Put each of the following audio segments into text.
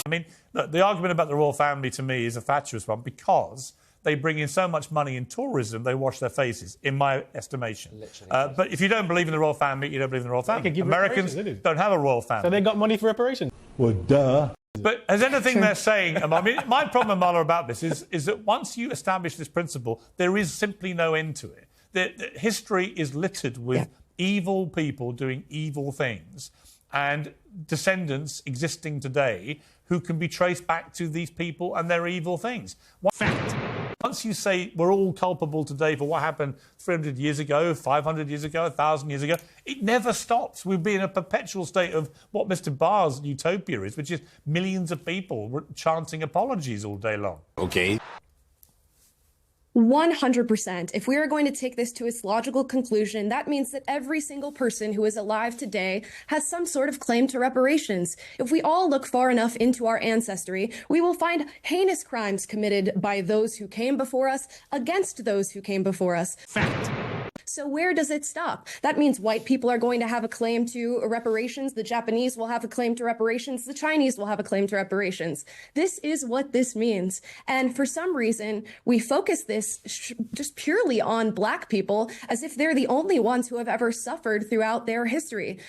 I mean, look, the argument about the royal family to me is a fatuous one because they bring in so much money in tourism, they wash their faces, in my estimation. But if you don't believe in the royal family, you don't believe in the royal family. Americans don't have a royal family. So they got money for reparations? Well, duh. But has anything they're saying... I mean, my problem, Marla, about this is that once you establish this principle, there is simply no end to it. The history is littered with evil people doing evil things and descendants existing today who can be traced back to these people and their evil things. Fact. Once you say we're all culpable today for what happened 300 years ago, 500 years ago, 1,000 years ago, it never stops. We'll be in a perpetual state of what Mr. Barr's utopia is, which is millions of people chanting apologies all day long. Okay. 100%. If we are going to take this to its logical conclusion, that means that every single person who is alive today has some sort of claim to reparations. If we all look far enough into our ancestry, we will find heinous crimes committed by those who came before us against those who came before us. Fact. So where does it stop? That means white people are going to have a claim to reparations. The Japanese will have a claim to reparations. The Chinese will have a claim to reparations. This is what this means. And for some reason, we focus this just purely on black people as if they're the only ones who have ever suffered throughout their history.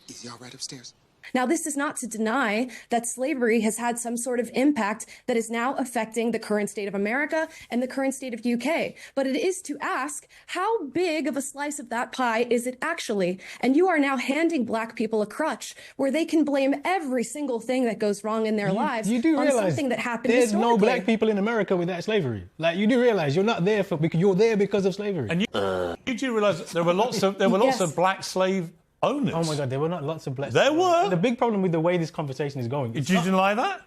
Is y'all right upstairs? Now, this is not to deny that slavery has had some sort of impact that is now affecting the current state of America and the current state of UK. But it is to ask, how big of a slice of that pie is it actually? And you are now handing black people a crutch where they can blame every single thing that goes wrong in their lives on something that happened there's historically. no black people in America without slavery. Like, you do realise you're not there because you're there because of slavery. And you do realise there were lots of black slave owners. Oh my God, there were not lots of black. There were. The big problem with the way this conversation is going. Did you deny that?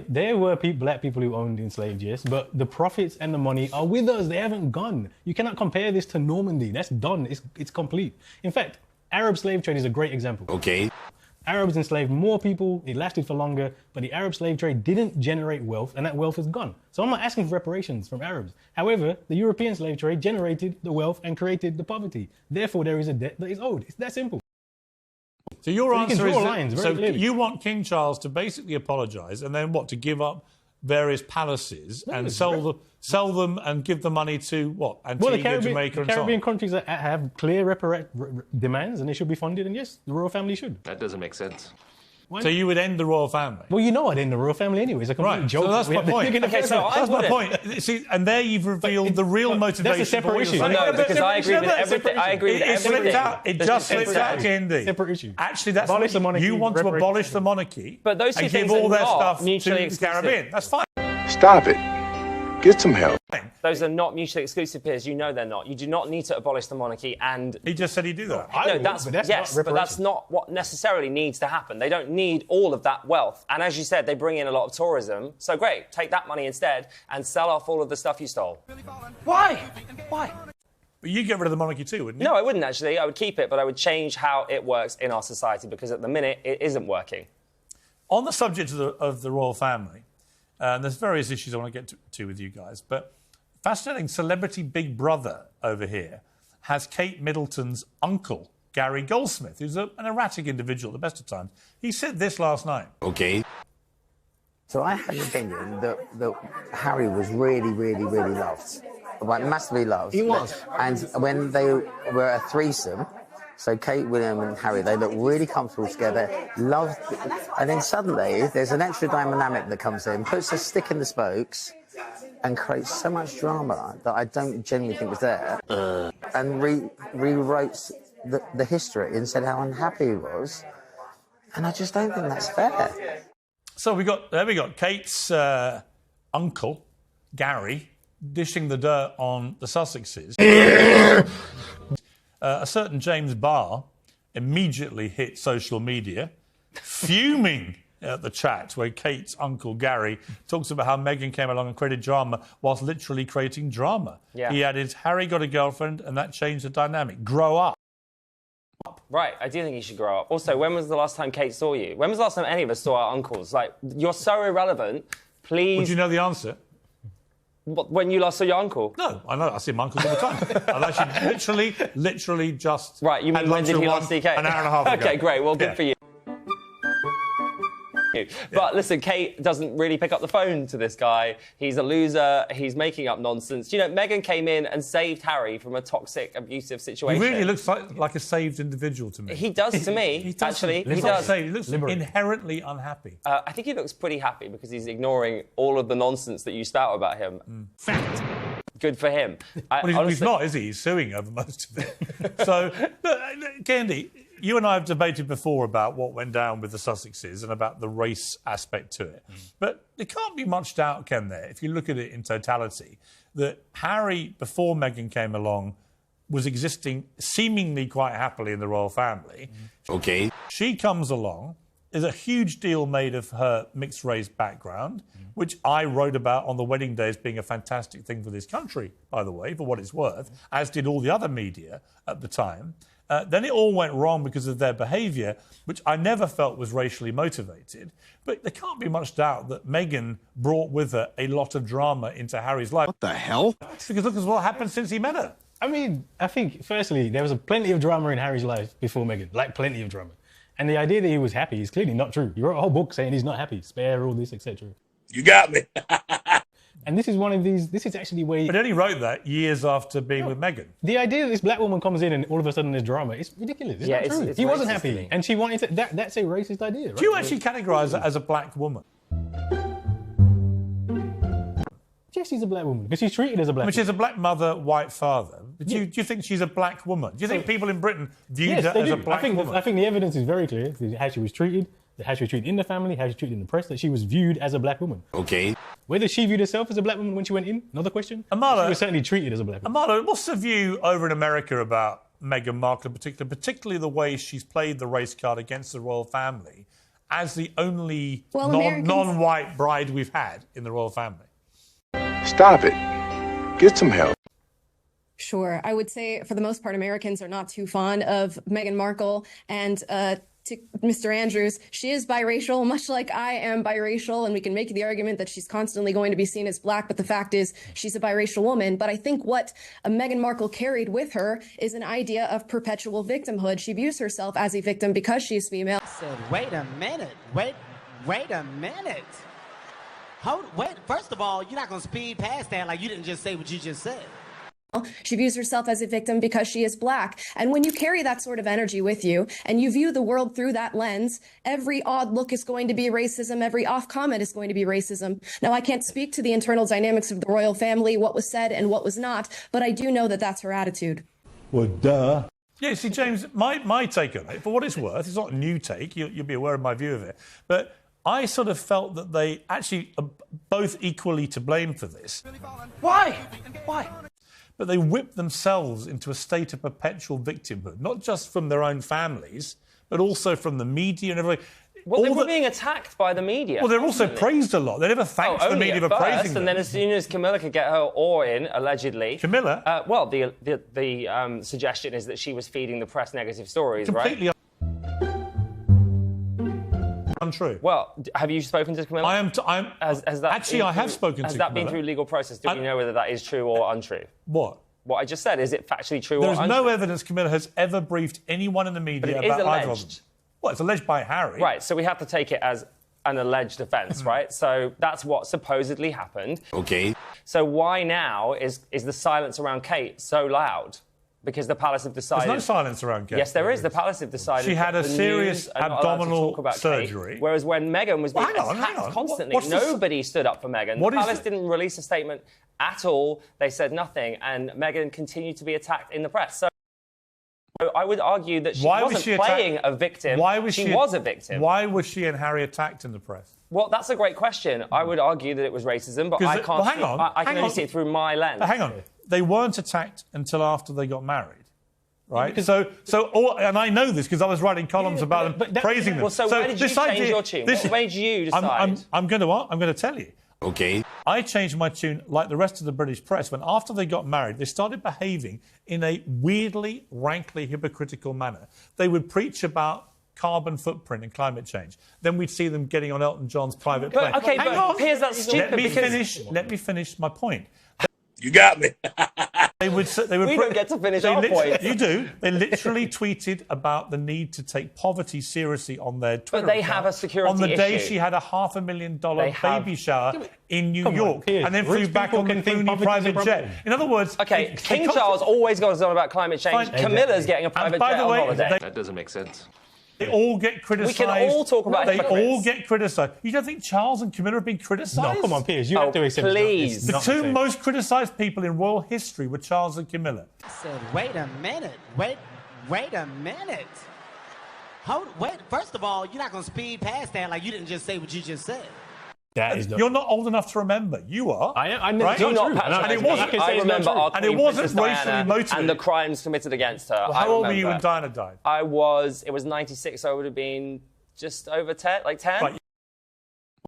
There were black people who owned enslaved, yes, but the profits and the money are with us. They haven't gone. You cannot compare this to Normandy. That's done. It's complete. In fact, Arab slave trade is a great example. Okay. Arabs enslaved more people, it lasted for longer, but the Arab slave trade didn't generate wealth, and that wealth is gone. So I'm not asking for reparations from Arabs. However, the European slave trade generated the wealth and created the poverty. Therefore, there is a debt that is owed. It's that simple. So your answer is that, you want King Charles to basically apologise and then what, to give up various palaces and sell them and give the money to what? Antigua, Jamaica and so on? Caribbean countries that have clear demands and they should be funded, and yes, the royal family should. That doesn't make sense. So you would end the royal family? Well, you know I'd end the royal family anyway. It's a complete joke. So that's my point. Okay, so that's my point. See, and there you've revealed the real motivation. That's a separate issue. No, because I agree with everything. I agree with everything. It just slipped out, Kendi. Separate issue. Actually, that's what you want to abolish the monarchy, but those two and things give all are their not stuff to mutually the exclusive. Caribbean. That's fine. Stop it. Get some help. Those are not mutually exclusive, Piers. You know they're not. You do not need to abolish the monarchy and... He just said he'd do that. But that's not what necessarily needs to happen. They don't need all of that wealth. And as you said, they bring in a lot of tourism. So great, take that money instead and sell off all of the stuff you stole. Why? Why? But you get rid of the monarchy too, wouldn't you? No, I wouldn't actually. I would keep it, but I would change how it works in our society because at the minute it isn't working. On the subject of the royal family, and there's various issues I want to get to with you guys, but fascinating celebrity Big Brother over here has Kate Middleton's uncle, Gary Goldsmith, who's an erratic individual at the best of times. He said this last night. Okay. So I had the opinion that Harry was really, really, really loved. Like, massively loved. He was. And when they were a threesome, so Kate, William and Harry, they look really comfortable together, loved, and then suddenly there's an extra dynamic that comes in, puts a stick in the spokes, and creates so much drama that I don't genuinely think was there, and rewrote the history and said how unhappy he was, and I just don't think that's fair. So we got Kate's uncle, Gary, dishing the dirt on the Sussexes. A certain James Barr immediately hit social media, fuming at the chat where Kate's uncle Gary talks about how Meghan came along and created drama whilst literally creating drama. Yeah. He added, Harry got a girlfriend and that changed the dynamic. Grow up. Right, I do think you should grow up. Also, when was the last time Kate saw you? When was the last time any of us saw our uncles? Like, you're so irrelevant. Please... Would you know the answer? When you last saw your uncle? No, I know. I see my uncles all the time. I've actually literally just... Right, you mean when did he last see Kate? An hour and a half ago. OK, great. Well, good for you. But listen, Kate doesn't really pick up the phone to this guy. He's a loser. He's making up nonsense. You know, Meghan came in and saved Harry from a toxic, abusive situation. He really looks like a saved individual to me. He does to me, he does. actually. He does. He looks Liberating. inherently unhappy. I think he looks pretty happy because he's ignoring all of the nonsense that you spout about him. Fact. Good for him. Well, he's not, is he? He's suing over most of it. So, Candy, you and I have debated before about what went down with the Sussexes and about the race aspect to it. But there can't be much doubt, can there, if you look at it in totality, that Harry, before Meghan came along, was existing seemingly quite happily in the royal family. Okay. She comes along. There's a huge deal made of her mixed-race background, which I wrote about on the wedding day as being a fantastic thing for this country, by the way, for what it's worth, as did all the other media at the time. Then it all went wrong because of their behaviour, which I never felt was racially motivated. But there can't be much doubt that Meghan brought with her a lot of drama into Harry's life. What the hell? Because look at what happened since he met her. I mean, I think, firstly, there was plenty of drama in Harry's life before Meghan, like plenty of drama. And the idea that he was happy is clearly not true. He wrote a whole book saying he's not happy, spare all this, etc. You got me. And this is one of these, this is actually where... But he only wrote that years after being with Meghan. The idea that this black woman comes in and all of a sudden there's drama, it's ridiculous. It's not true. It's He wasn't racist happy. to me. And she wanted to... That's a racist idea, right? Do you actually categorise her as a black woman? Yes, she's a black woman, because she's treated as a black woman. She's a black mother, white father. But do you think she's a black woman? Do you think people in Britain viewed her they as do. a black woman? I think the evidence is very clear. How she was treated, how she was treated in the family, how she was treated in the press, that she was viewed as a black woman. Okay. Whether she viewed herself as a black woman when she went in, another question. Amala, she was certainly treated as a black woman. Amala, what's the view over in America about Meghan Markle in particular, particularly the way she's played the race card against the royal family as the only non-white bride we've had in the royal family? Stop it. Get some help. Sure. I would say, for the most part, Americans are not too fond of Meghan Markle. And to Mr. Andrews, she is biracial, much like I am biracial. And we can make the argument that she's constantly going to be seen as black. But the fact is, she's a biracial woman. But I think what Meghan Markle carried with her is an idea of perpetual victimhood. She views herself as a victim because she's female. Said, wait a minute. Wait a minute. Wait, first of all, you're not going to speed past that like you didn't just say what you just said. She views herself as a victim because she is black. And when you carry that sort of energy with you and you view the world through that lens, every odd look is going to be racism. Every off comment is going to be racism. Now, I can't speak to the internal dynamics of the royal family, what was said and what was not, but I do know that that's her attitude. Well, duh. Yeah, see, James, my take on it, for what it's worth, it's not a new take. You'll be aware of my view of it. But I sort of felt that they actually are both equally to blame for this. Why? Why? But they whipped themselves into a state of perpetual victimhood, not just from their own families, but also from the media and everything. Well, they were being attacked by the media. Well, they're also praised a lot. They never thanked the media for praising them. And then as soon as Camilla could get her oar in, allegedly... Camilla? The suggestion is that she was feeding the press negative stories, completely right? Untrue. Well, have you spoken to Camilla? I have spoken to Camilla. Has that been through legal process? Do we know whether that is true or untrue? What? What I just said, is it factually true or untrue? There's no evidence Camilla has ever briefed anyone in the media about either of them. Well, it's alleged by Harry. Right, so we have to take it as an alleged offence, right? So that's what supposedly happened. Okay. So why now is the silence around Kate so loud? Because the palace have decided... There's no silence around Kate. Yes, there is. The palace have decided... She had a serious abdominal surgery. Kate, whereas when Meghan was being attacked constantly, nobody stood up for Meghan. The palace didn't release a statement at all. They said nothing. And Meghan continued to be attacked in the press. So I would argue that she wasn't playing a victim. She was a victim. Why was she and Harry attacked in the press? Well, that's a great question. I would argue that it was racism, but I can't. I can only see it through my lens. Hang on. They weren't attacked until after they got married, right? And I know this because I was writing columns about them, praising them. Well, so why did you change your tune? What made you decide? I'm going to tell you. Okay. I changed my tune like the rest of the British press when after they got married, they started behaving in a weirdly, rankly hypocritical manner. They would preach about carbon footprint and climate change. Then we'd see them getting on Elton John's private plane. Okay, but Piers, that's stupid. Let me finish my point. You got me. They would We don't get to finish our point. You do. They literally tweeted about the need to take poverty seriously on their Twitter But they account have a security on the day issue. she had a $500,000 baby shower in New Come on, York, Piers. and then flew Rich back people on the can think Clooney poverty's a private problem. jet. In other words, Okay, King Charles always goes on about climate change. Fine. Camilla's getting a private by jet the on way, holiday. That doesn't make sense. They all get criticised. We can all talk about They hypocrites. all get criticised. You don't think Charles and Camilla have been criticised? No, come on, Piers. You have to accept please. The It's two not same. most criticised people in royal history were Charles and Camilla. I said, wait a minute. Wait a minute. Wait. First of all, you're not going to speed past that like you didn't just say what you just said. That is You're not old enough to remember. You are. I right? Do not And patronise it me. wasn't. I remember our And it Queen wasn't Princess racially Diana motivated. and the crimes committed against her. Well, how old were you when Diana died? It was 96, so I would have been just over 10, like 10. Right.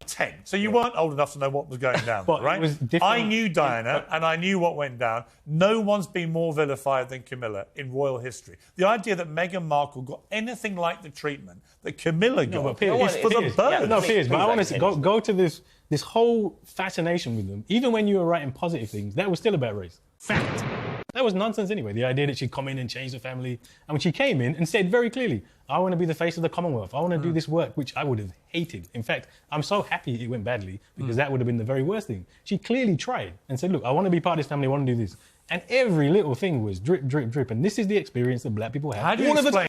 10. So you weren't old enough to know what was going down, But it right? was different. I knew Diana and I knew what went down. No one's been more vilified than Camilla in royal history. The idea that Meghan Markle got anything like the treatment that Camilla got but Piers, is for the Piers, birds. No, Piers, but I want to Please, go to this whole fascination with them. Even when you were writing positive things, that was still about race. Fact. That was nonsense anyway. The idea that she'd come in and change the family. And when she came in and said very clearly, I want to be the face of the Commonwealth. I want to do this work, which I would have hated. In fact, I'm so happy it went badly because that would have been the very worst thing. She clearly tried and said, look, I want to be part of this family. I want to do this. And every little thing was drip, drip, drip. And this is the experience that black people have. How do you all of the explain